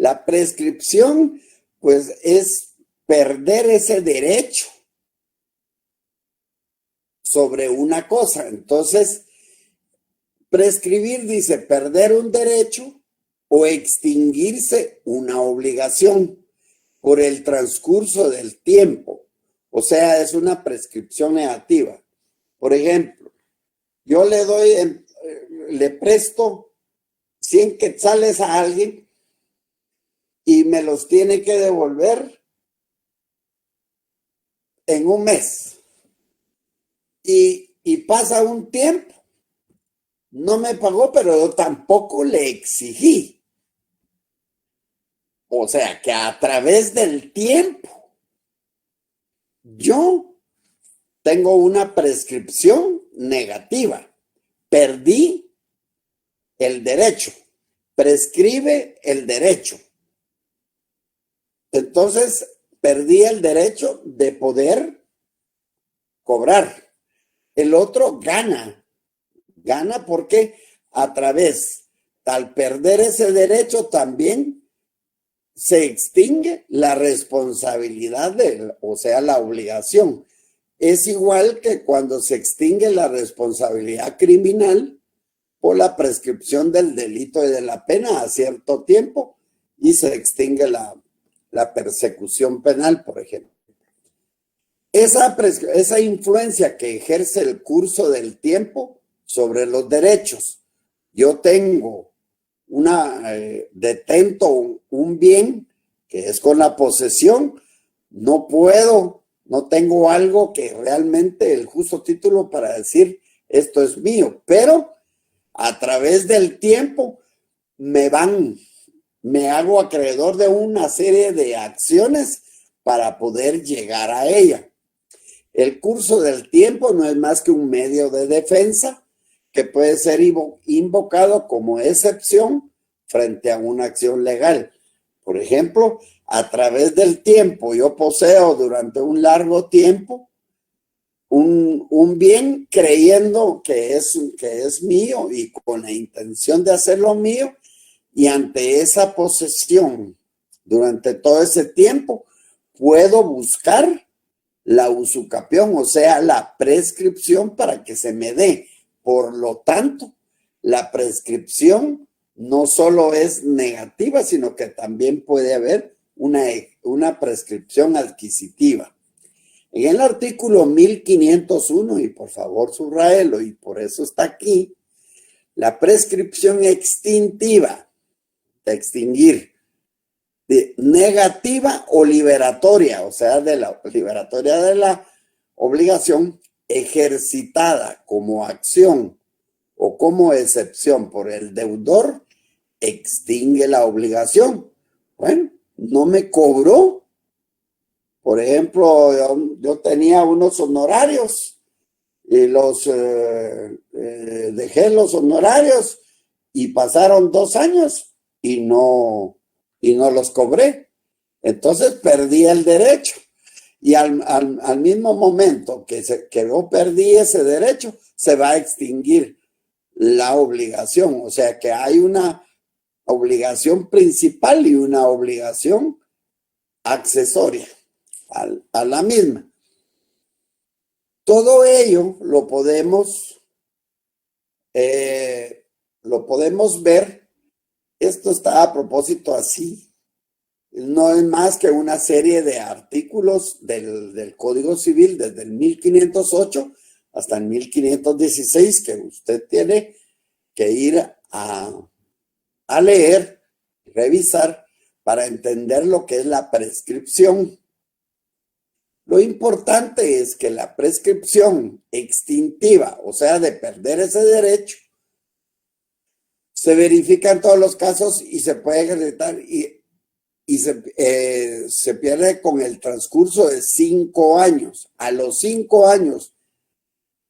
La prescripción, pues, es perder ese derecho sobre una cosa. Entonces, prescribir dice perder un derecho o extinguirse una obligación por el transcurso del tiempo. O sea, es una prescripción negativa. Por ejemplo, yo le presto 100 quetzales a alguien y me los tiene que devolver en un mes. Y pasa un tiempo. No me pagó, pero yo tampoco le exigí. O sea, que a través del tiempo yo tengo una prescripción negativa. Perdí el derecho. Prescribe el derecho. Entonces, perdí el derecho de poder cobrar. El otro gana. Gana porque a través, al perder ese derecho también se extingue la responsabilidad o sea, la obligación. Es igual que cuando se extingue la responsabilidad criminal por la prescripción del delito y de la pena a cierto tiempo y se extingue la persecución penal, por ejemplo. Esa influencia que ejerce el curso del tiempo sobre los derechos. Yo tengo detento un bien que es con la posesión, no tengo algo que realmente el justo título para decir esto es mío, pero a través del tiempo me hago acreedor de una serie de acciones para poder llegar a ella. El curso del tiempo no es más que un medio de defensa que puede ser invocado como excepción frente a una acción legal. Por ejemplo, a través del tiempo yo poseo durante un largo tiempo un bien creyendo que es mío y con la intención de hacerlo mío, y ante esa posesión durante todo ese tiempo puedo buscar la usucapión, o sea, la prescripción para que se me dé. Por lo tanto, la prescripción no solo es negativa, sino que también puede haber una prescripción adquisitiva. En el artículo 1501, y por favor subráelo, y por eso está aquí, la prescripción extintiva, de extinguir, de negativa o liberatoria, o sea, de la liberatoria de la obligación ejercitada como acción o como excepción por el deudor, extingue la obligación. Bueno, no me cobró. Por ejemplo, yo tenía unos honorarios y dejé los honorarios y pasaron 2 años y no los cobré. Entonces perdí el derecho. Y al mismo momento que yo perdí ese derecho, se va a extinguir la obligación. O sea que hay una obligación principal y una obligación accesoria a la misma. Todo ello lo podemos ver. Esto está a propósito así. No es más que una serie de artículos del Código Civil desde el 1508 hasta el 1516 que usted tiene que ir a leer, revisar para entender lo que es la prescripción. Lo importante es que la prescripción extintiva, o sea, de perder ese derecho, se verifica en todos los casos y se puede ejercitar y se pierde con el transcurso de 5 años. A los 5 años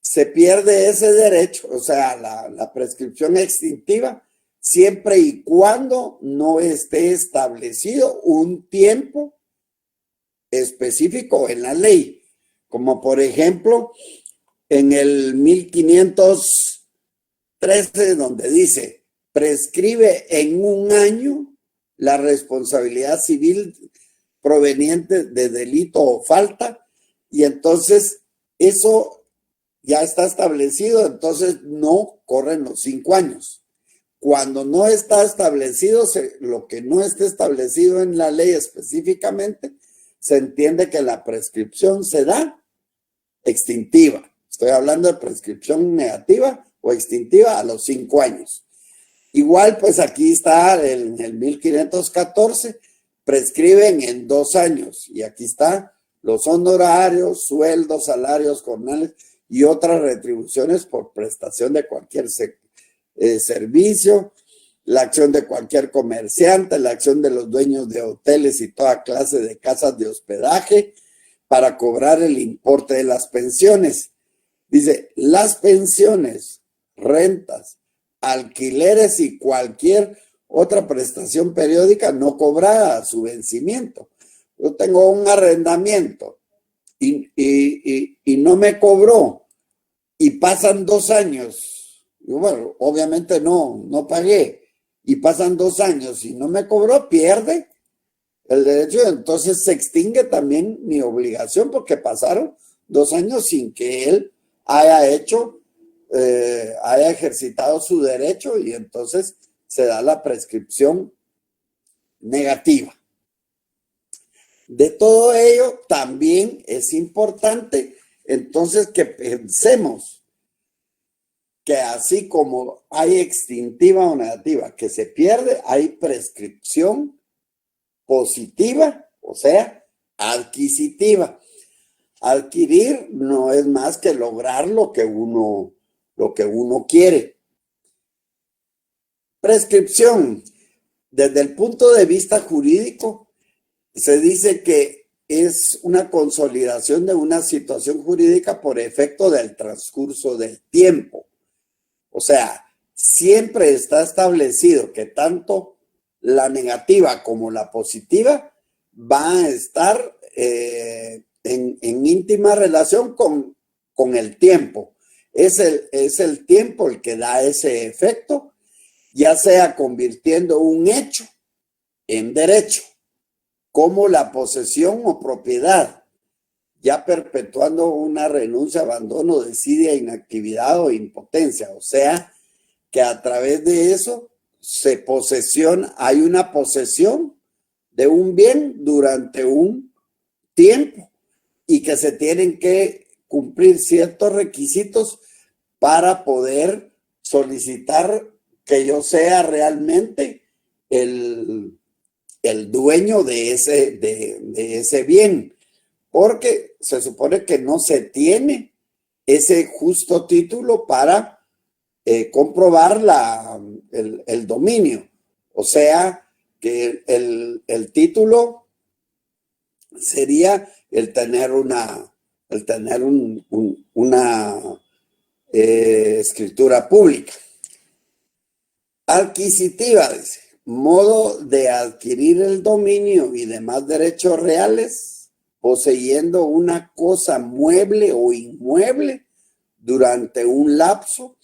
se pierde ese derecho, o sea, la prescripción extintiva, siempre y cuando no esté establecido un tiempo específico en la ley, como por ejemplo en el 1513, donde dice prescribe en un año la responsabilidad civil proveniente de delito o falta, y entonces eso ya está establecido, entonces no corren los 5 años. Cuando no está establecido, lo que no esté establecido en la ley específicamente, se entiende que la prescripción se da extintiva. Estoy hablando de prescripción negativa o extintiva a los 5 años. Igual, pues aquí está en el 1514, prescriben en 2 años. Y aquí está los honorarios, sueldos, salarios, jornales y otras retribuciones por prestación de cualquier servicio, la acción de cualquier comerciante, la acción de los dueños de hoteles y toda clase de casas de hospedaje para cobrar el importe de las pensiones. Dice, las pensiones, rentas, alquileres y cualquier otra prestación periódica no cobrada a su vencimiento. Yo tengo un arrendamiento y no me cobró y pasan 2 años. Y bueno, obviamente no pagué y pasan 2 años y no me cobró, pierde el derecho, entonces se extingue también mi obligación porque pasaron 2 años sin que él haya ejercitado su derecho y entonces se da la prescripción negativa. De todo ello también es importante entonces que pensemos que así como hay extintiva o negativa que se pierde, hay prescripción positiva, o sea, adquisitiva. Adquirir no es más que lograr lo que uno quiere. Prescripción. Desde el punto de vista jurídico, se dice que es una consolidación de una situación jurídica por efecto del transcurso del tiempo. O sea, siempre está establecido que tanto la negativa como la positiva va a estar en íntima relación con el tiempo. Es el tiempo el que da ese efecto, ya sea convirtiendo un hecho en derecho, como la posesión o propiedad, ya perpetuando una renuncia, abandono, desidia, inactividad o impotencia. O sea, que a través de eso hay una posesión de un bien durante un tiempo y que se tienen que cumplir ciertos requisitos para poder solicitar que yo sea realmente el dueño de ese bien, porque se supone que no se tiene ese justo título para comprobar el dominio. O sea, que el título sería el tener una escritura pública. Adquisitiva, dice, modo de adquirir el dominio y demás derechos reales poseyendo una cosa mueble o inmueble durante un lapso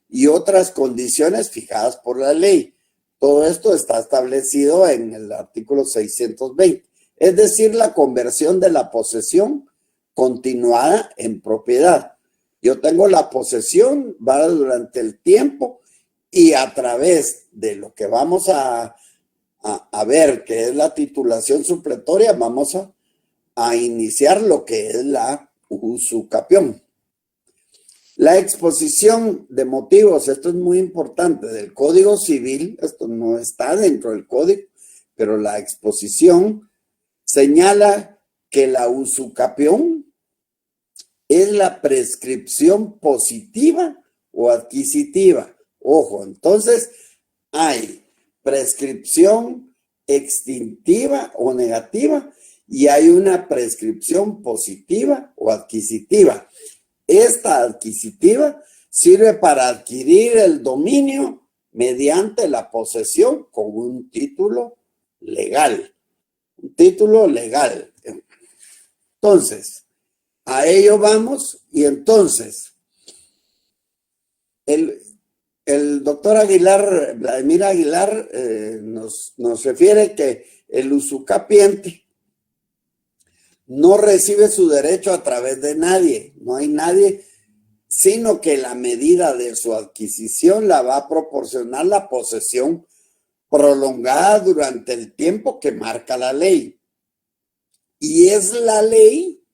y otras condiciones fijadas por la ley. Todo esto está establecido en el artículo 620, es decir, la conversión de la posesión continuada en propiedad. Yo tengo la posesión, va durante el tiempo y a través de lo que vamos a ver, que es la titulación supletoria, vamos a iniciar lo que es la usucapión. La exposición de motivos, esto es muy importante, del Código Civil, esto no está dentro del Código, pero la exposición señala que la usucapión es la prescripción positiva o adquisitiva. Ojo, entonces hay prescripción extintiva o negativa y hay una prescripción positiva o adquisitiva. Esta adquisitiva sirve para adquirir el dominio mediante la posesión con un título legal. Un título legal. Entonces, a ello vamos y entonces el doctor Aguilar, Vladimir Aguilar, nos refiere que el usucapiente no recibe su derecho a través de nadie, no hay nadie, sino que la medida de su adquisición la va a proporcionar la posesión prolongada durante el tiempo que marca la ley. Y es la ley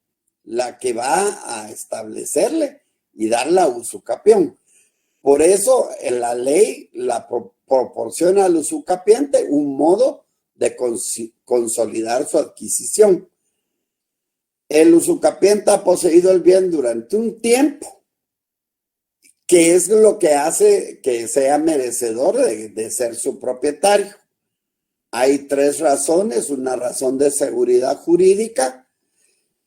la que va a establecerle y dar la usucapión. Por eso en la ley la proporciona al usucapiente un modo de consolidar su adquisición. El usucapiente ha poseído el bien durante un tiempo, que es lo que hace que sea merecedor de ser su propietario. Hay tres razones: una razón de seguridad jurídica,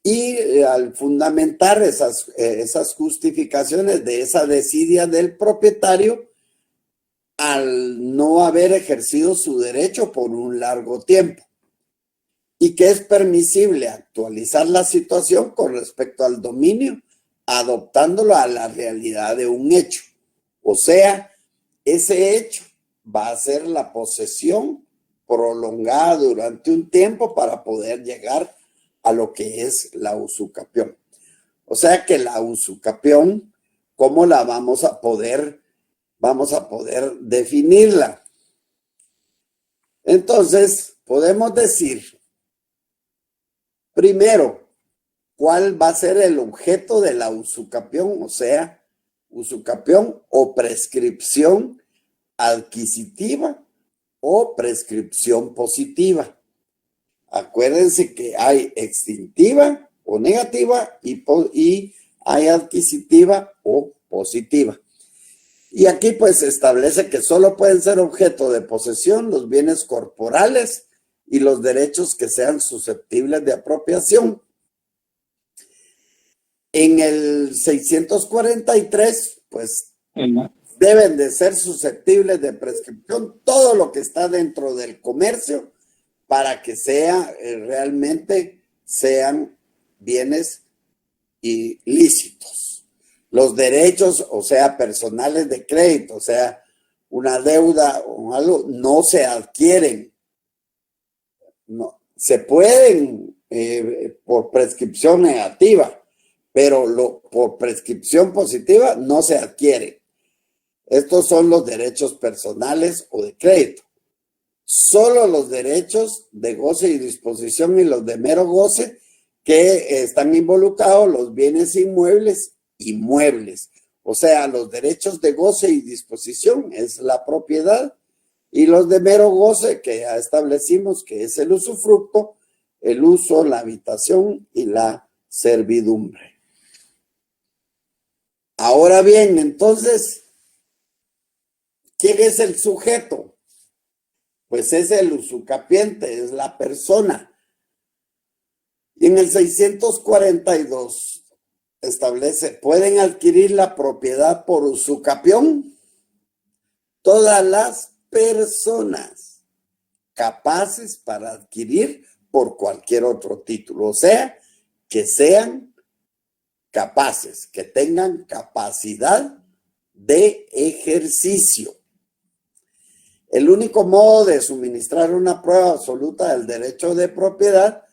y al fundamentar esas justificaciones de esa desidia del propietario, al no haber ejercido su derecho por un largo tiempo, y que es permisible actualizar la situación con respecto al dominio, adoptándolo a la realidad de un hecho. O sea, ese hecho va a ser la posesión prolongada durante un tiempo para poder llegar a lo que es la usucapión. O sea que la usucapión, ¿cómo la vamos a poder definirla? Entonces, podemos decir, primero, ¿cuál va a ser el objeto de la usucapión? O sea, usucapión o prescripción adquisitiva o prescripción positiva. Acuérdense que hay extintiva o negativa y hay adquisitiva o positiva. Y aquí pues se establece que solo pueden ser objeto de posesión los bienes corporales y los derechos que sean susceptibles de apropiación. En el 643, pues deben de ser susceptibles de prescripción todo lo que está dentro del comercio, para que realmente sean bienes ilícitos. Los derechos, o sea, personales de crédito, o sea, una deuda o algo, no se adquieren. No, se pueden por prescripción negativa, pero por prescripción positiva no se adquiere. Estos son los derechos personales o de crédito. Solo los derechos de goce y disposición y los de mero goce, que están involucrados los bienes inmuebles y muebles. O sea, los derechos de goce y disposición es la propiedad, y los de mero goce, que ya establecimos que es el usufructo, el uso, la habitación y la servidumbre. Ahora bien, entonces, ¿quién es el sujeto? Pues es el usucapiente, es la persona. Y en el 642 establece, pueden adquirir la propiedad por usucapión todas las personas capaces para adquirir por cualquier otro título. O sea, que sean capaces, que tengan capacidad de ejercicio. El único modo de suministrar una prueba absoluta del derecho de propiedad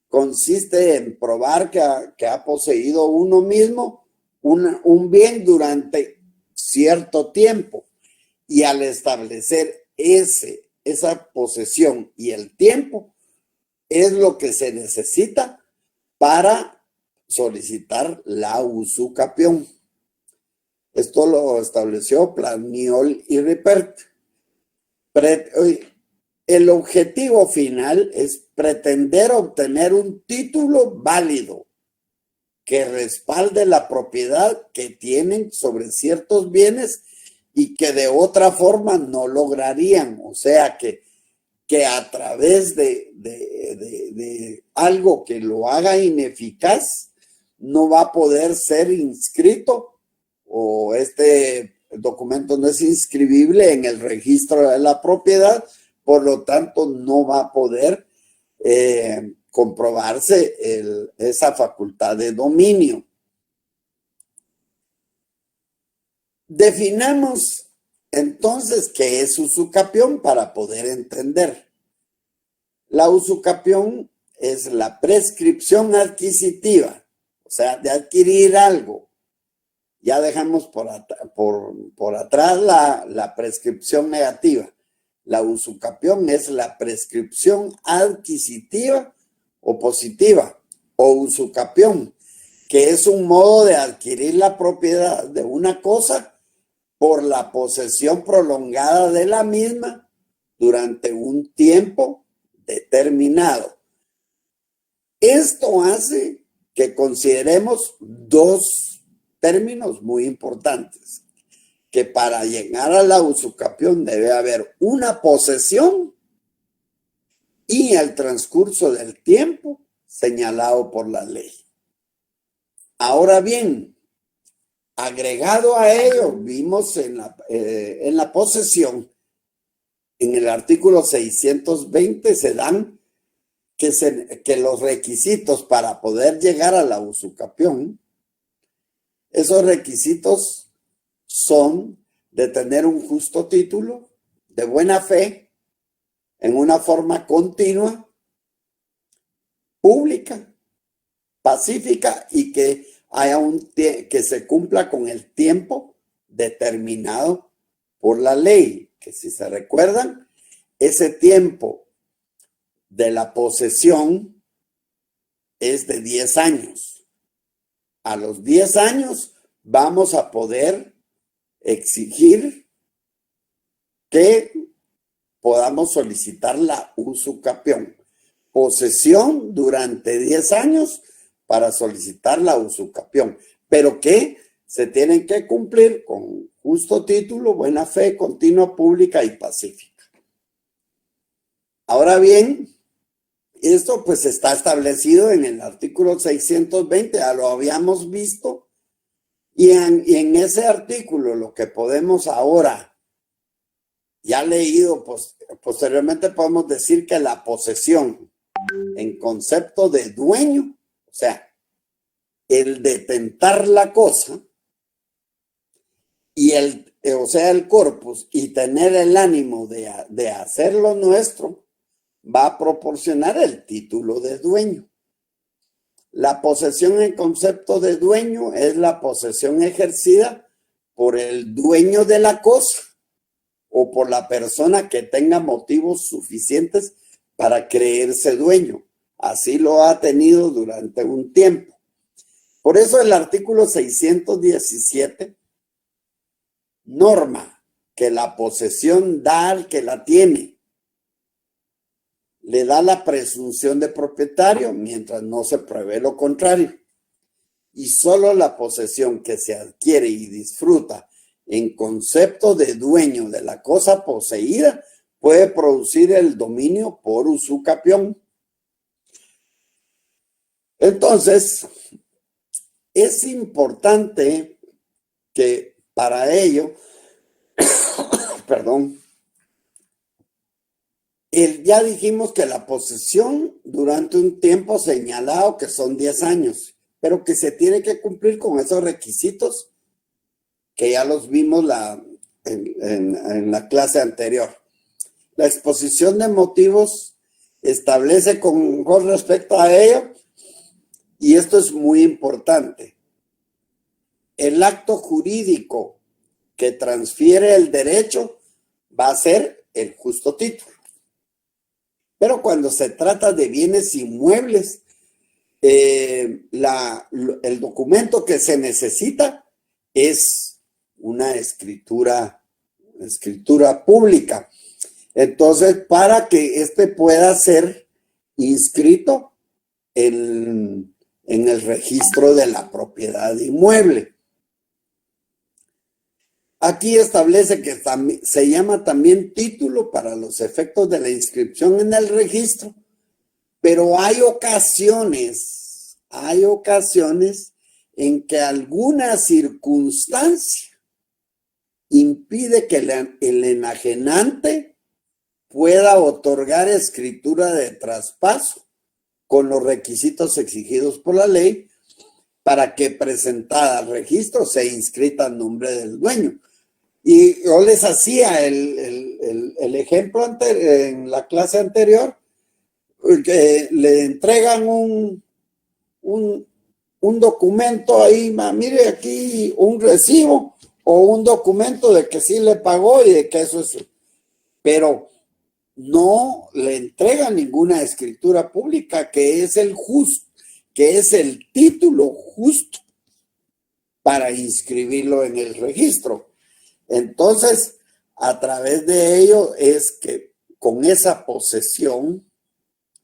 consiste en probar que ha poseído uno mismo un bien durante cierto tiempo. Y al establecer esa posesión y el tiempo, es lo que se necesita para solicitar la usucapión. Esto lo estableció Planiol y Ripert. El objetivo final es pretender obtener un título válido que respalde la propiedad que tienen sobre ciertos bienes y que de otra forma no lograrían. O sea, que a través de algo que lo haga ineficaz, no va a poder ser inscrito, o este documento no es inscribible en el registro de la propiedad, por lo tanto no va a poder comprobarse esa facultad de dominio. Definamos Entonces, ¿qué es usucapión? Para poder entender. La usucapión es la prescripción adquisitiva, o sea, de adquirir algo. Ya dejamos por atrás la prescripción negativa. La usucapión es la prescripción adquisitiva o positiva, o usucapión, que es un modo de adquirir la propiedad de una cosa por la posesión prolongada de la misma durante un tiempo determinado. Esto hace que consideremos dos términos muy importantes, que para llegar a la usucapión debe haber una posesión y el transcurso del tiempo señalado por la ley. Ahora bien, agregado a ello, vimos en la posesión, en el artículo 620 se dan que los requisitos para poder llegar a la usucapión, esos requisitos son de tener un justo título, de buena fe, en una forma continua, pública, pacífica y que haya que se cumpla con el tiempo determinado por la ley, que si se recuerdan, ese tiempo de la posesión es de 10 años. A los 10 años vamos a poder exigir que podamos solicitar la usucapión. Posesión durante 10 años para solicitar la usucapión, pero que se tienen que cumplir con justo título, buena fe, continua, pública y pacífica. Ahora bien, esto pues está establecido en el artículo 620, ya lo habíamos visto, y en ese artículo lo que podemos ahora, ya leído, pues, posteriormente podemos decir que la posesión en concepto de dueño, o sea, el detentar la cosa, y o sea, el corpus, y tener el ánimo de hacerlo nuestro, va a proporcionar el título de dueño. La posesión en concepto de dueño es la posesión ejercida por el dueño de la cosa o por la persona que tenga motivos suficientes para creerse dueño. Así lo ha tenido durante un tiempo. Por eso el artículo 617 norma que la posesión da al que la tiene. Le da la presunción de propietario mientras no se pruebe lo contrario. Y solo la posesión que se adquiere y disfruta en concepto de dueño de la cosa poseída puede producir el dominio por usucapión. Entonces, es importante que para ello, perdón, ya dijimos que la posesión durante un tiempo señalado, que son 10 años, pero que se tiene que cumplir con esos requisitos que ya los vimos en la clase anterior. La exposición de motivos establece con respecto a ello, y esto es muy importante. El acto jurídico que transfiere el derecho va a ser el justo título. Pero cuando se trata de bienes inmuebles, el documento que se necesita es una escritura pública. Entonces, para que pueda ser inscrito en el registro de la propiedad inmueble. Aquí establece que se llama también título para los efectos de la inscripción en el registro, pero hay ocasiones en que alguna circunstancia impide que el enajenante pueda otorgar escritura de traspaso con los requisitos exigidos por la ley para que presentada al registro sea inscrita a nombre del dueño. Y yo les hacía el ejemplo en la clase anterior, que le entregan un documento ahí, mire aquí un recibo o un documento de que sí le pagó y de que eso es, pero no le entrega ninguna escritura pública, que es el justo, que es el título justo para inscribirlo en el registro. Entonces, a través de ello es que con esa posesión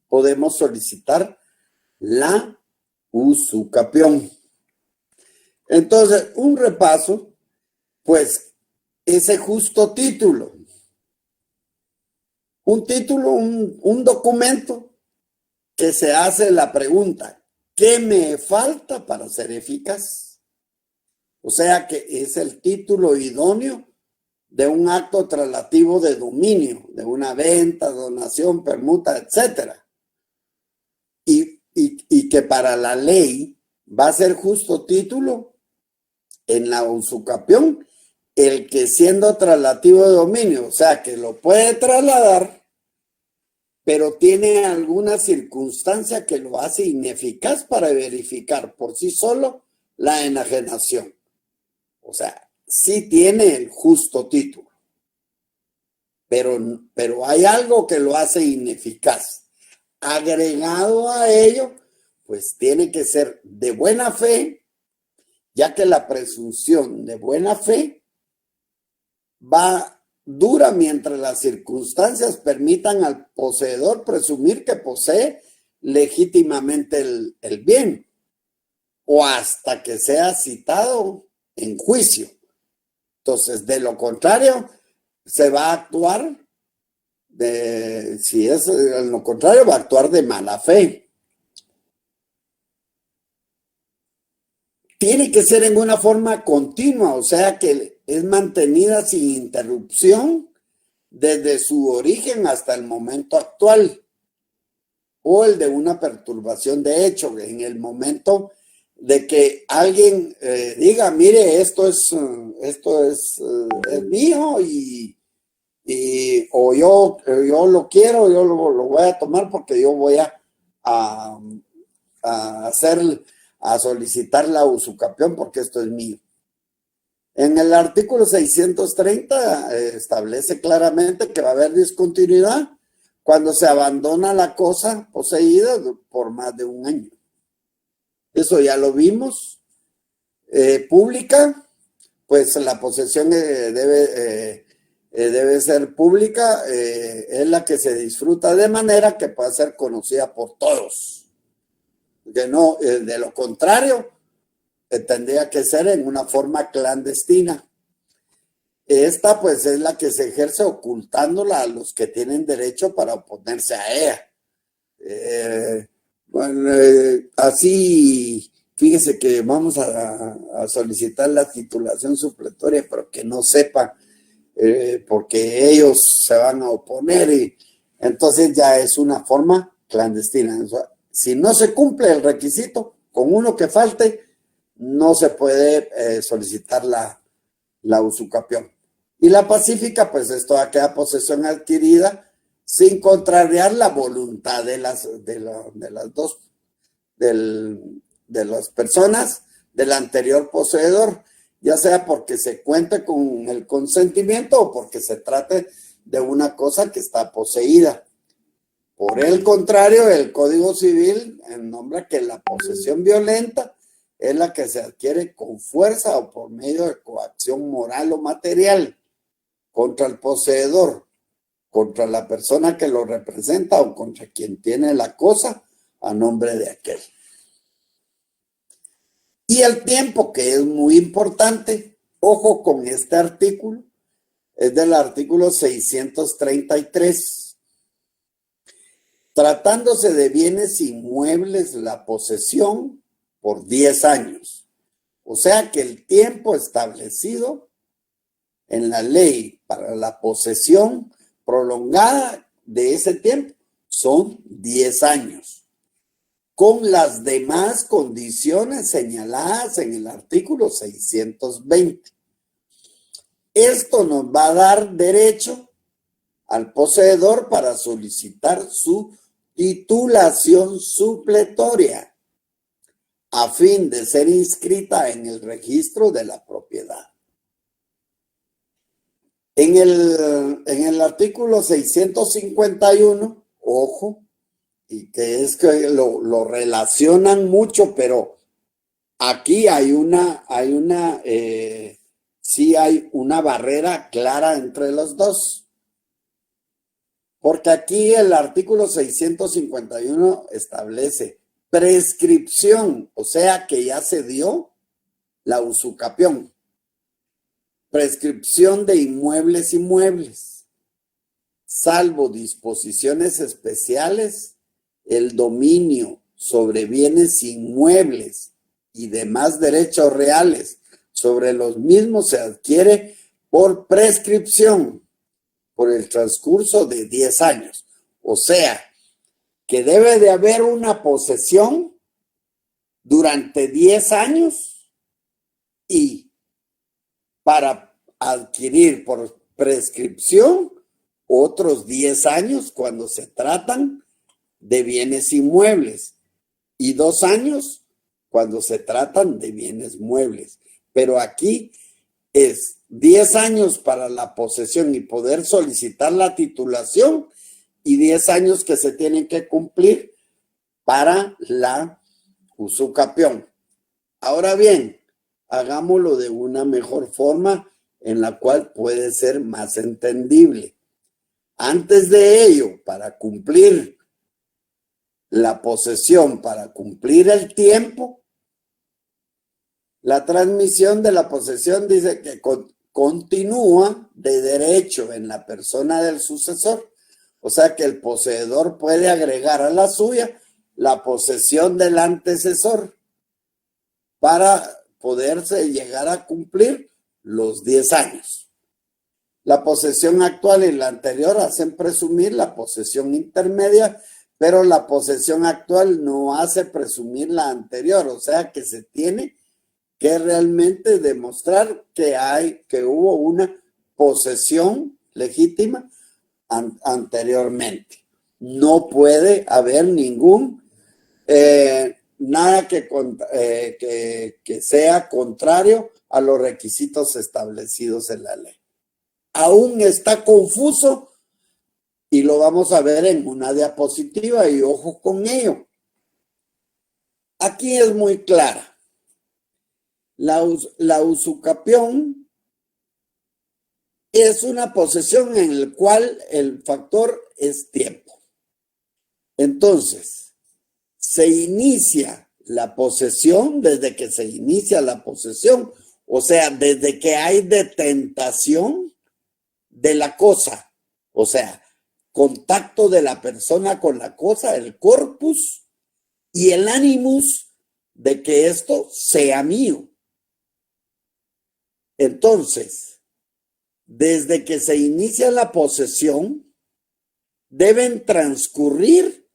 podemos solicitar la usucapión. Entonces, un repaso, pues, ese justo título. Un título, un documento que se hace la pregunta, ¿qué me falta para ser eficaz? O sea que es el título idóneo de un acto traslativo de dominio, de una venta, donación, permuta, etcétera. Y que para la ley va a ser justo título en la usucapión el que siendo traslativo de dominio, o sea que lo puede trasladar, pero tiene alguna circunstancia que lo hace ineficaz para verificar por sí solo la enajenación. O sea, sí tiene el justo título, pero hay algo que lo hace ineficaz. Agregado a ello, pues tiene que ser de buena fe, ya que la presunción de buena fe dura mientras las circunstancias permitan al poseedor presumir que posee legítimamente el bien, o hasta que sea citado en juicio. Entonces, de lo contrario, se va a actuar si es lo contrario, va a actuar de mala fe. Tiene que ser en una forma continua, o sea que es mantenida sin interrupción desde su origen hasta el momento actual, o el de una perturbación de hecho, en el momento de que alguien diga, mire, esto es mío o yo lo quiero, yo lo voy a tomar porque yo voy a solicitar la usucapión porque esto es mío. En el artículo 630 establece claramente que va a haber discontinuidad cuando se abandona la cosa poseída por más de un año. Eso ya lo vimos. Pública, pues la posesión debe ser pública, es la que se disfruta de manera que pueda ser conocida por todos. Que no, de lo contrario, tendría que ser en una forma clandestina. Esta pues es la que se ejerce ocultándola a los que tienen derecho para oponerse a ella. Así, fíjese que vamos a solicitar la titulación supletoria, pero que no sepan, porque ellos se van a oponer y entonces ya es una forma clandestina. O sea, si no se cumple el requisito, con uno que falte, no se puede solicitar la usucapión. Y la pacífica, pues es toda aquella posesión adquirida sin contrariar la voluntad de las personas del anterior poseedor, ya sea porque se cuente con el consentimiento o porque se trate de una cosa que está poseída. Por el contrario, el Código Civil nombra que la posesión violenta es la que se adquiere con fuerza o por medio de coacción moral o material contra el poseedor, contra la persona que lo representa o contra quien tiene la cosa a nombre de aquel. Y el tiempo, que es muy importante, ojo con este artículo, es del artículo 633. Tratándose de bienes inmuebles, la posesión por 10 años. O sea que el tiempo establecido en la ley para la posesión prolongada de ese tiempo son 10 años, con las demás condiciones señaladas en el artículo 620. Esto nos va a dar derecho al poseedor para solicitar su titulación supletoria a fin de ser inscrita en el registro de la propiedad. En el artículo 651, ojo, y que es que lo relacionan mucho, pero aquí sí hay una barrera clara entre los dos. Porque aquí el artículo 651 establece prescripción, o sea que ya se dio la usucapión. Prescripción de inmuebles y muebles, salvo disposiciones especiales, el dominio sobre bienes inmuebles y demás derechos reales sobre los mismos se adquiere por prescripción por el transcurso de 10 años. O sea, que debe de haber una posesión durante 10 años y para adquirir por prescripción otros 10 años cuando se tratan de bienes inmuebles y 2 años cuando se tratan de bienes muebles. Pero aquí es 10 años para la posesión y poder solicitar la titulación y 10 años que se tienen que cumplir para la usucapión. Ahora bien, hagámoslo de una mejor forma en la cual puede ser más entendible. Antes de ello, para cumplir la posesión, para cumplir el tiempo, la transmisión de la posesión dice que continúa de derecho en la persona del sucesor. O sea que el poseedor puede agregar a la suya la posesión del antecesor para poderse llegar a cumplir los 10 años. La posesión actual y la anterior hacen presumir la posesión intermedia, pero la posesión actual no hace presumir la anterior, o sea que se tiene que realmente demostrar que hubo una posesión legítima anteriormente. No puede haber nada que sea contrario a los requisitos establecidos en la ley. Aún está confuso y lo vamos a ver en una diapositiva y ojo con ello. Aquí es muy clara. La usucapión es una posesión en la cual el factor es tiempo. Entonces, se inicia la posesión desde que se inicia la posesión, o sea, desde que hay detentación de la cosa, o sea, contacto de la persona con la cosa, el corpus y el animus de que esto sea mío. Entonces, desde que se inicia la posesión, deben transcurrir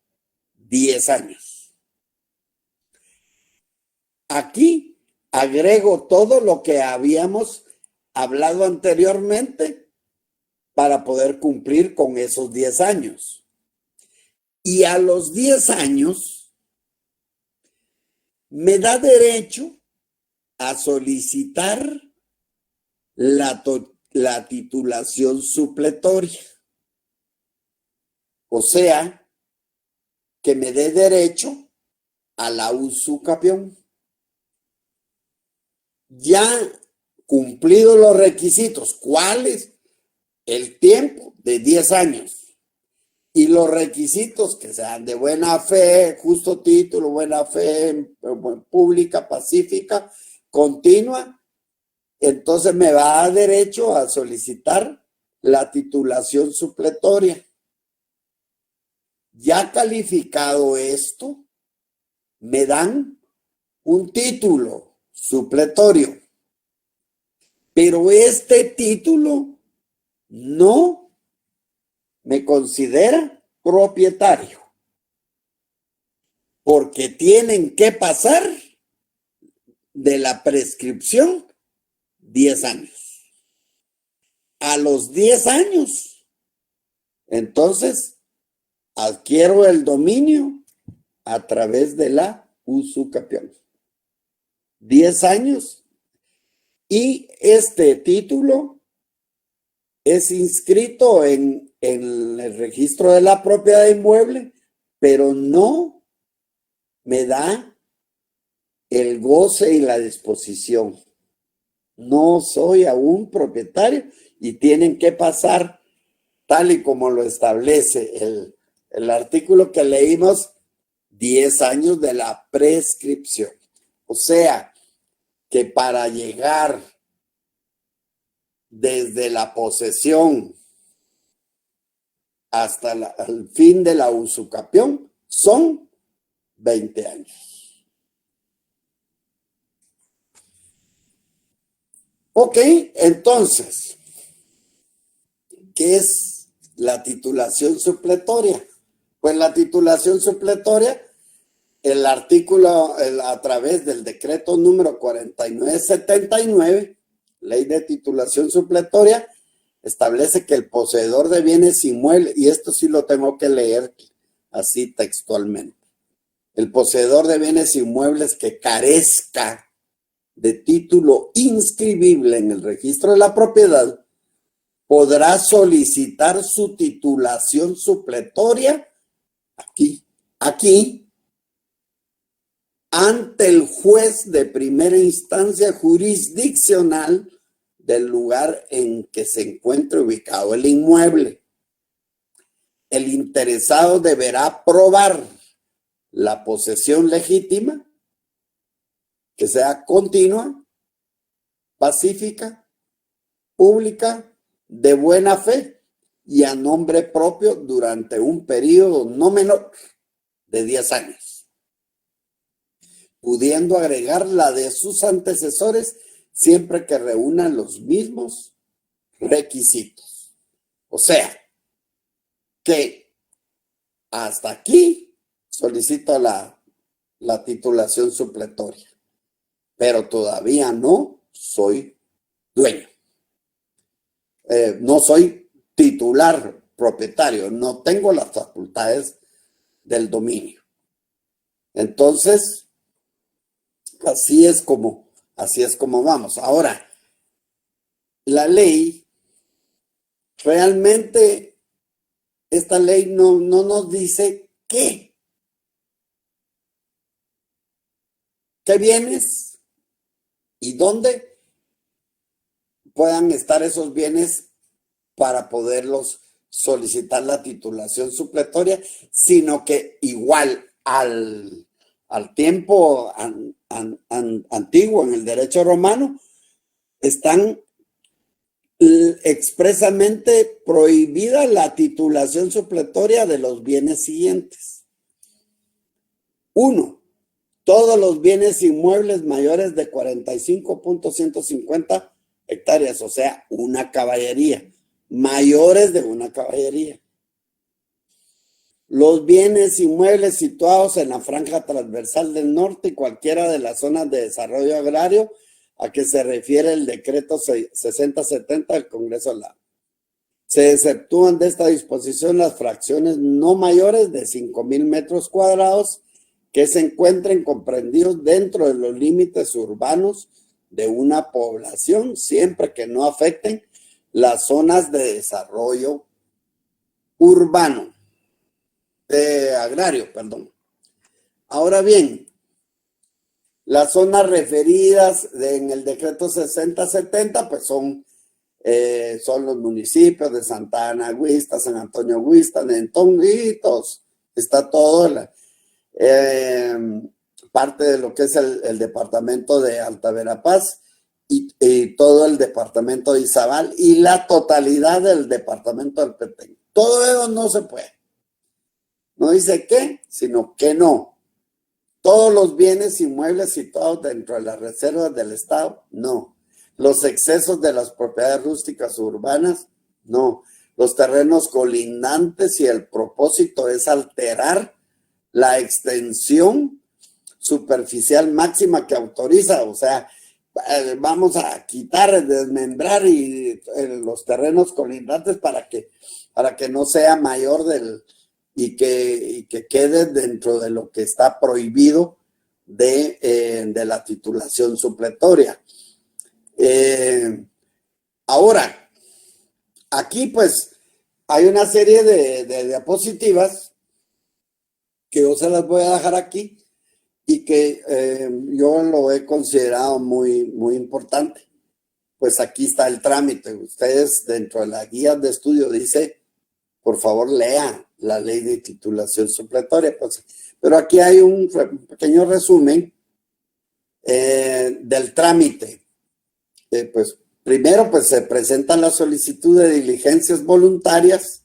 10 años. Aquí agrego todo lo que habíamos hablado anteriormente para poder cumplir con esos 10 años. Y a los 10 años me da derecho a solicitar la titulación supletoria. O sea, que me dé derecho a la usucapión. Ya cumplidos los requisitos, ¿cuáles? El tiempo de 10 años. Y los requisitos que sean de buena fe, justo título, buena fe, pública, pacífica, continua. Entonces me va a dar derecho a solicitar la titulación supletoria. Ya calificado esto, me dan un título supletorio. Pero este título no me considera propietario, porque tienen que pasar de la prescripción 10 años. a los 10 años, entonces adquiero el dominio a través de la usucapión. 10 años. Y este título es inscrito en el registro de la propiedad inmueble, pero no me da el goce y la disposición. No soy aún propietario y tienen que pasar, tal y como lo establece el artículo que leímos, 10 años de la prescripción. O sea, que para llegar desde la posesión hasta el fin de la usucapión son 20 años. Ok, entonces, ¿qué es la titulación supletoria? Pues la titulación supletoria, el artículo a través del decreto número 4979, ley de titulación supletoria, establece que el poseedor de bienes inmuebles, y esto sí lo tengo que leer así textualmente, el poseedor de bienes inmuebles que carezca de título inscribible en el registro de la propiedad podrá solicitar su titulación supletoria aquí, ante el juez de primera instancia jurisdiccional del lugar en que se encuentre ubicado el inmueble. El interesado deberá probar la posesión legítima, que sea continua, pacífica, pública, de buena fe y a nombre propio durante un periodo no menor de 10 años, pudiendo agregar la de sus antecesores siempre que reúnan los mismos requisitos. O sea, que hasta aquí solicito la titulación supletoria, pero todavía no soy dueño. No soy titular propietario, no tengo las facultades del dominio. Entonces, así es como vamos. Ahora, la ley, realmente, esta ley no nos dice qué bienes y dónde puedan estar esos bienes para poderlos solicitar la titulación supletoria, sino que igual al tiempo antiguo en el derecho romano, están expresamente prohibida la titulación supletoria de los bienes siguientes. 1. Todos los bienes inmuebles mayores de 45.150 hectáreas, o sea, una caballería, mayores de una caballería. Los bienes inmuebles situados en la franja transversal del norte y cualquiera de las zonas de desarrollo agrario a que se refiere el decreto 6070 del Congreso de la. Se exceptúan de esta disposición las fracciones no mayores de 5,000 metros cuadrados que se encuentren comprendidos dentro de los límites urbanos de una población, siempre que no afecten las zonas de desarrollo urbano, agrario, perdón. Ahora bien, las zonas referidas en el decreto 6070, pues son los municipios de Santa Ana Huista, San Antonio Huista, Nentón y todos. Está todo parte de lo que es el departamento de Alta Verapaz y todo el departamento de Izabal y la totalidad del departamento del Petén. Todo eso no se puede. No dice qué, sino que no. Todos los bienes inmuebles situados dentro de las reservas del Estado, no. Los excesos de las propiedades rústicas urbanas, no. Los terrenos colindantes, y el propósito es alterar la extensión superficial máxima que autoriza, o sea, vamos a quitar, desmembrar los terrenos colindantes para que no sea mayor y que quede dentro de lo que está prohibido de la titulación supletoria. Ahora, aquí pues hay una serie de diapositivas que yo se las voy a dejar aquí y que yo lo he considerado muy, muy importante. Pues aquí está el trámite. Ustedes dentro de la guía de estudio dice, por favor, lea la ley de titulación supletoria. Pues, pero aquí hay un pequeño resumen del trámite. Pues primero, pues se presenta la solicitud de diligencias voluntarias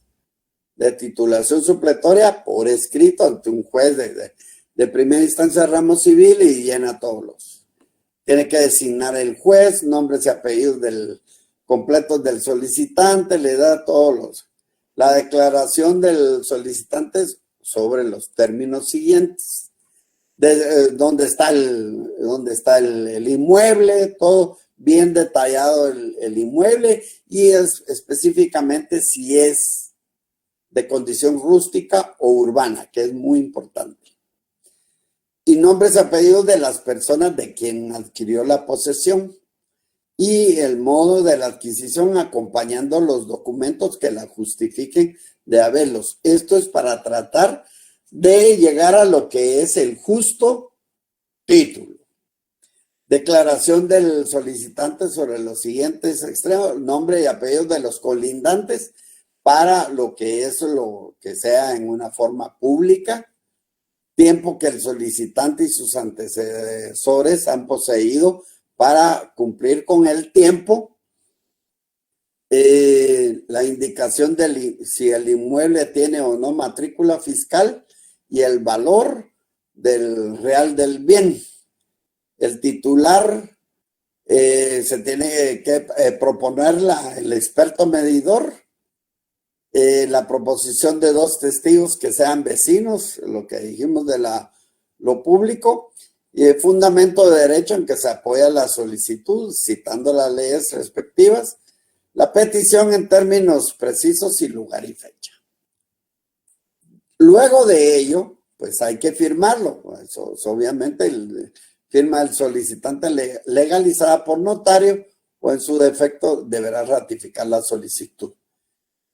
de titulación supletoria por escrito ante un juez de primera instancia de ramo civil y llena todos los. Tiene que designar el juez, nombres y apellidos completos del solicitante, le da todos los. La declaración del solicitante sobre los términos siguientes. Dónde está el inmueble, todo bien detallado el inmueble y específicamente si es de condición rústica o urbana, que es muy importante. Y nombres y apellidos de las personas de quien adquirió la posesión y el modo de la adquisición acompañando los documentos que la justifiquen de haberlos. Esto es para tratar de llegar a lo que es el justo título. Declaración del solicitante sobre los siguientes extremos, nombre y apellidos de los colindantes para lo que es lo que sea en una forma pública, tiempo que el solicitante y sus antecesores han poseído para cumplir con el tiempo, la indicación de si el inmueble tiene o no matrícula fiscal y el valor del real del bien. El titular se tiene que proponer el experto medidor, la proposición de 2 testigos que sean vecinos, lo que dijimos de lo público, y el fundamento de derecho en que se apoya la solicitud, citando las leyes respectivas, la petición en términos precisos y lugar y fecha. Luego de ello, pues hay que firmarlo. Eso obviamente firma el solicitante legalizada por notario o en su defecto deberá ratificar la solicitud.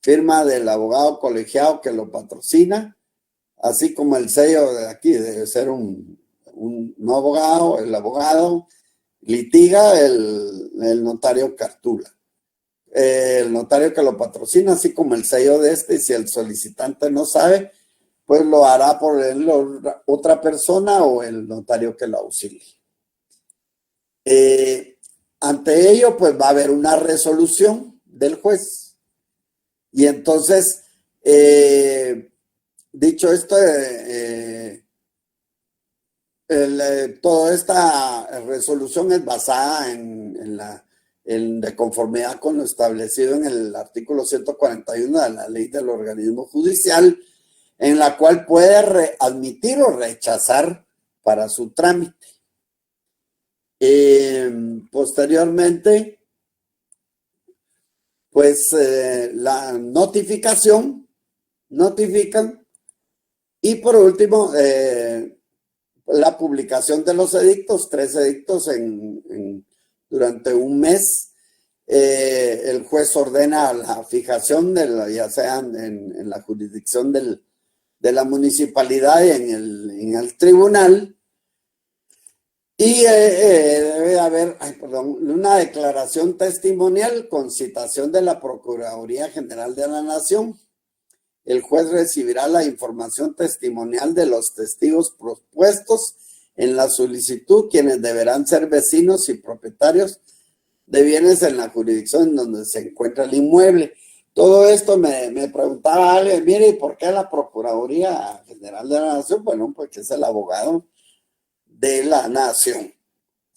Firma del abogado colegiado que lo patrocina, así como el sello de aquí, debe ser un no abogado, el abogado litiga, el notario cartula. El notario que lo patrocina, así como el sello de y si el solicitante no sabe, pues lo hará por otra persona o el notario que lo auxilie. Ante ello, pues va a haber una resolución del juez. Y entonces, dicho esto, toda esta resolución es basada de conformidad con lo establecido en el artículo 141 de la ley del organismo judicial, en la cual puede admitir o rechazar para su trámite. Posteriormente, pues la notifican, y por último, la publicación de los edictos, 3 edictos durante un mes. El juez ordena la fijación, ya sea en la jurisdicción de la municipalidad y en el tribunal. Y debe haber una declaración testimonial con citación de la Procuraduría General de la Nación. El juez recibirá la información testimonial de los testigos propuestos en la solicitud, quienes deberán ser vecinos y propietarios de bienes en la jurisdicción en donde se encuentra el inmueble. Todo esto me preguntaba alguien, mire, ¿y por qué la Procuraduría General de la Nación? Bueno, porque es el abogado de la nación.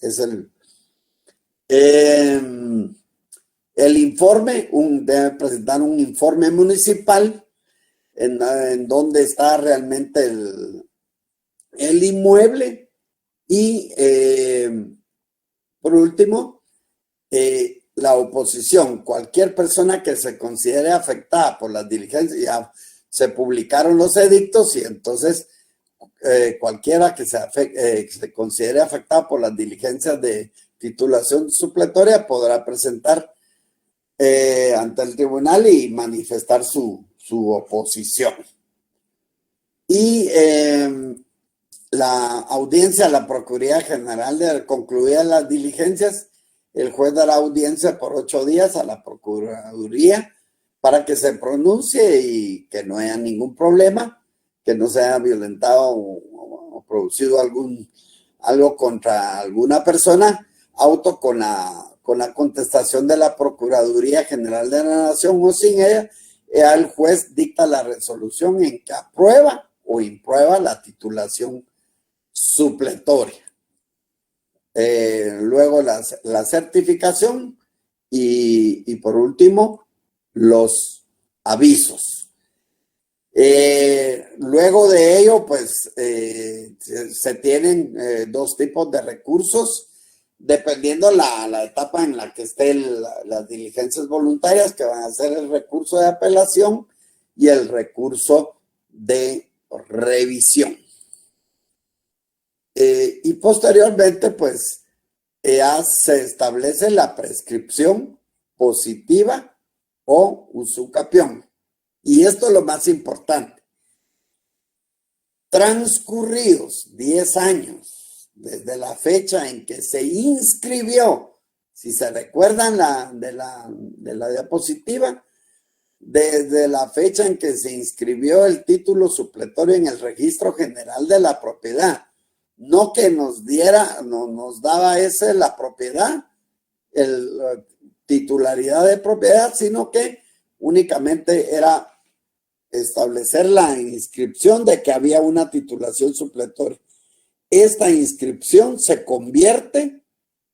Es el informe, debe presentar un informe municipal en donde está realmente el inmueble y por último, la oposición, cualquier persona que se considere afectada por las diligencias, ya se publicaron los edictos y entonces cualquiera que se considere afectada por las diligencias de titulación supletoria podrá presentar ante el tribunal y manifestar su oposición. Y la audiencia a la Procuraduría General de concluidas las diligencias, el juez dará audiencia por 8 días a la Procuraduría para que se pronuncie y que no haya ningún problema, que no se haya violentado o producido algo contra alguna persona, auto con la contestación de la Procuraduría General de la Nación o sin ella, el juez dicta la resolución en que aprueba o imprueba la titulación supletoria. Luego la certificación y por último los avisos. Luego de ello, pues se tienen 2 tipos de recursos, dependiendo la etapa en la que estén las diligencias voluntarias, que van a ser el recurso de apelación y el recurso de revisión. Y posteriormente, pues, ya se establece la prescripción positiva o usucapión. Y esto es lo más importante. Transcurridos 10 años desde la fecha en que se inscribió, si se recuerdan de la diapositiva, desde la fecha en que se inscribió el título supletorio en el Registro General de la Propiedad, no que nos daba la propiedad, la titularidad de propiedad, sino que únicamente era establecer la inscripción de que había una titulación supletoria. Esta inscripción se convierte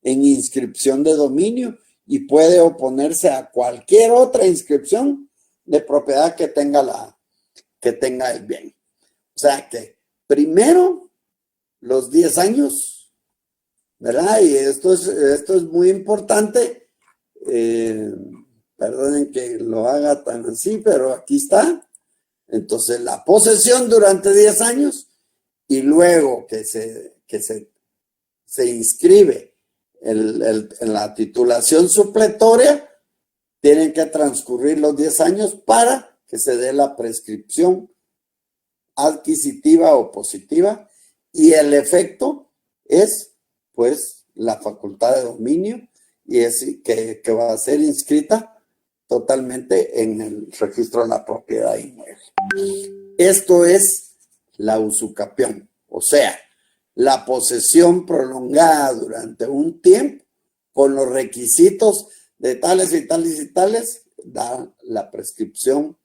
en inscripción de dominio y puede oponerse a cualquier otra inscripción de propiedad que tenga el bien. O sea que primero los 10 años, ¿verdad? Y esto es muy importante. Perdonen que lo haga tan así, pero aquí está. Entonces, la posesión durante 10 años y luego que se inscribe en la titulación supletoria, tienen que transcurrir los 10 años para que se dé la prescripción adquisitiva o positiva. Y el efecto es, pues, la facultad de dominio y es que va a ser inscrita totalmente en el registro de la propiedad inmueble. Esto es la usucapión, o sea, la posesión prolongada durante un tiempo con los requisitos de tales y tales y tales, da la prescripción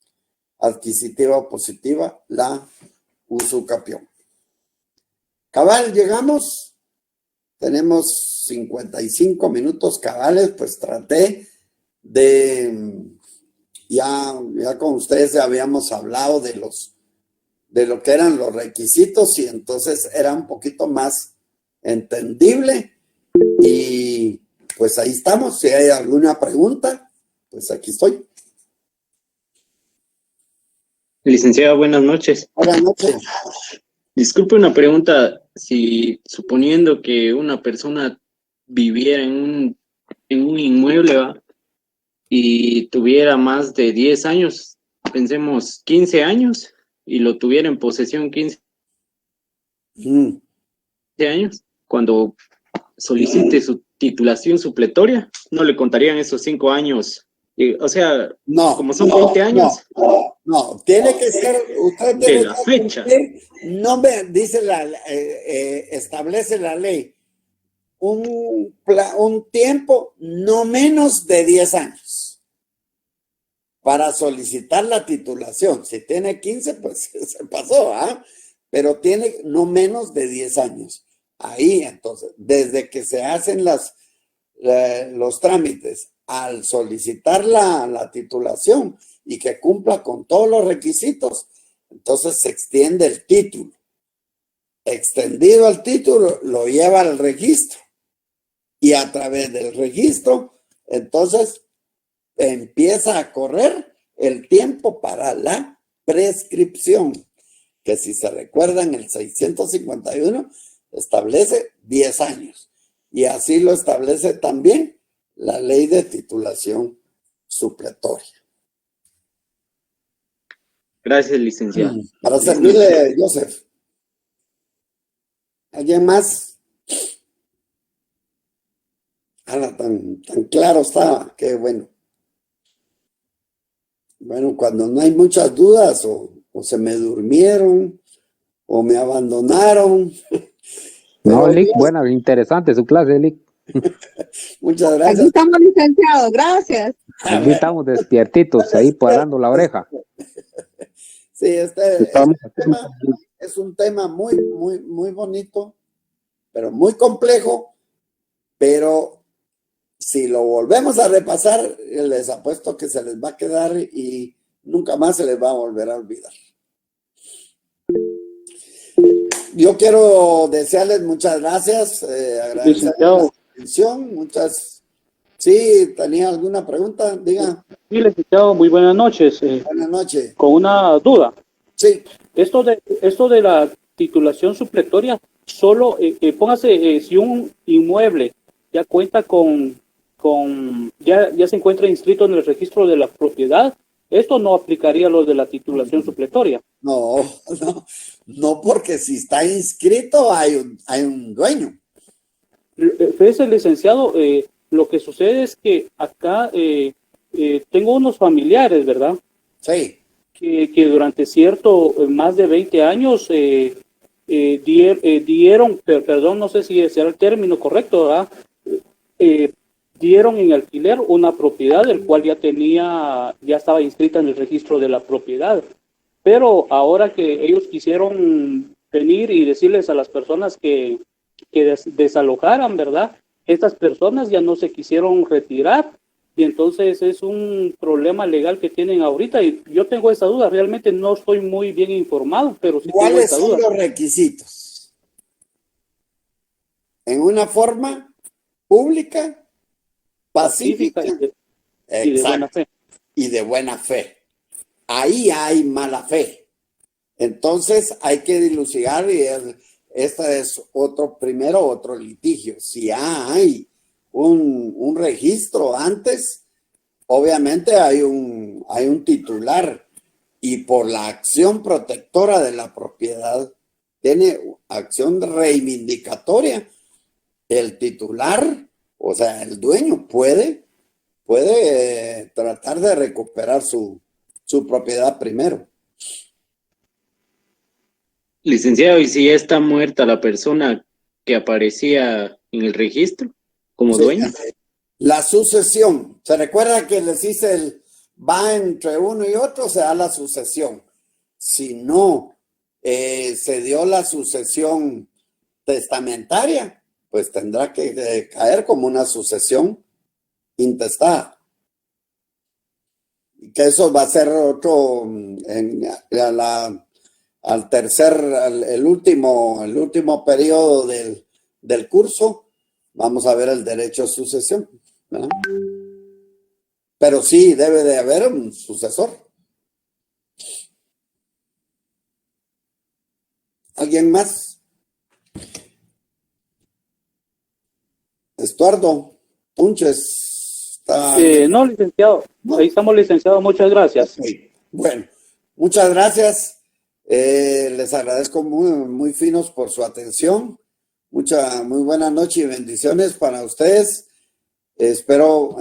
adquisitiva o positiva, la usucapión. Cabal, llegamos, tenemos 55 minutos cabales, pues traté ya con ustedes habíamos hablado de lo que eran los requisitos y entonces era un poquito más entendible y pues ahí estamos. Si hay alguna pregunta, pues aquí estoy. Licenciada, buenas noches. Buenas noches. Disculpe una pregunta, si suponiendo que una persona viviera en un inmueble, ¿va?, y tuviera más de 10 años, pensemos 15 años, y lo tuviera en posesión 15 años, cuando solicite su titulación supletoria, ¿no le contarían esos 5 años? O sea, no, como son 20 años. No, tiene que ser, usted de la fecha. No me dice establece la ley un tiempo no menos de 10 años para solicitar la titulación. Si tiene 15, pues se pasó, pero tiene no menos de 10 años. Ahí, entonces, desde que se hacen los trámites al solicitar la titulación y que cumpla con todos los requisitos, entonces se extiende el título. Extendido el título, lo lleva al registro Y a través del registro, entonces empieza a correr el tiempo para la prescripción, que si se recuerdan, el 651 establece 10 años. Y así lo establece también la ley de titulación supletoria. Gracias, licenciado. Para servirle, Joseph. ¿Alguien más? Ahora tan claro estaba, qué bueno. Bueno, cuando no hay muchas dudas o se me durmieron o me abandonaron. No, Lic, buena, interesante su clase, Lic. Muchas gracias. Aquí estamos, licenciado, gracias. Aquí estamos despiertitos, ahí parando la oreja. Sí, este tema es un tema muy, muy, muy bonito, pero muy complejo, pero si lo volvemos a repasar, les apuesto que se les va a quedar y nunca más se les va a volver a olvidar. Yo quiero desearles muchas gracias, agradecerles la atención, Sí, ¿tenía alguna pregunta? Diga. Sí, licenciado, muy buenas noches. Buenas noches. Con una duda. Sí. Esto de la titulación supletoria, solo, póngase, si un inmueble ya cuenta ya se encuentra inscrito en el registro de la propiedad, esto no aplicaría a lo de la titulación supletoria. No, porque si está inscrito hay un dueño. Fíjese, licenciado, lo que sucede es que acá tengo unos familiares, ¿verdad? Sí. Que durante más de 20 años dieron, perdón, no sé si será el término correcto, ¿verdad? Dieron en alquiler una propiedad del cual ya estaba inscrita en el registro de la propiedad. Pero ahora que ellos quisieron venir y decirles a las personas que desalojaran, ¿verdad? Estas personas ya no se quisieron retirar y entonces es un problema legal que tienen ahorita y yo tengo esa duda, realmente no estoy muy bien informado, pero sí tengo esa duda. ¿Cuáles son los requisitos? En una forma pública, pacífica y de buena fe. Y de buena fe. Ahí hay mala fe. Entonces hay que dilucidar y este es otro litigio. Si hay un registro antes, obviamente hay un titular y por la acción protectora de la propiedad tiene acción reivindicatoria. El titular, o sea, el dueño puede tratar de recuperar su propiedad primero. Licenciado, ¿y si ya está muerta la persona que aparecía en el registro como dueño? La sucesión. ¿Se recuerda que les hice va entre uno y otro? Se da la sucesión. Si no se dio la sucesión testamentaria, pues tendrá que caer como una sucesión intestada. Y que eso va a ser otro el último periodo del curso, vamos a ver el derecho a sucesión, ¿verdad? Pero sí debe de haber un sucesor. ¿Alguien más? Estuardo Punches. No, licenciado. No. Ahí estamos, licenciado. Muchas gracias. Okay. Bueno, muchas gracias. Les agradezco muy finos por su atención. Muy buena noche y bendiciones para ustedes. Espero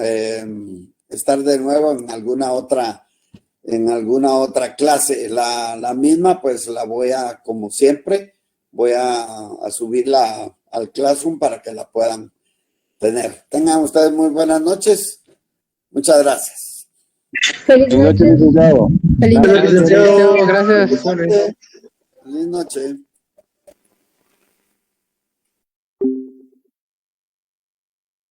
estar de nuevo en alguna otra clase. La misma, pues la como siempre, voy a subirla al Classroom para que la puedan tener. Tengan ustedes muy buenas noches. Muchas gracias. Feliz noche, licenciado. Feliz noche, licenciado. Gracias. Feliz noche.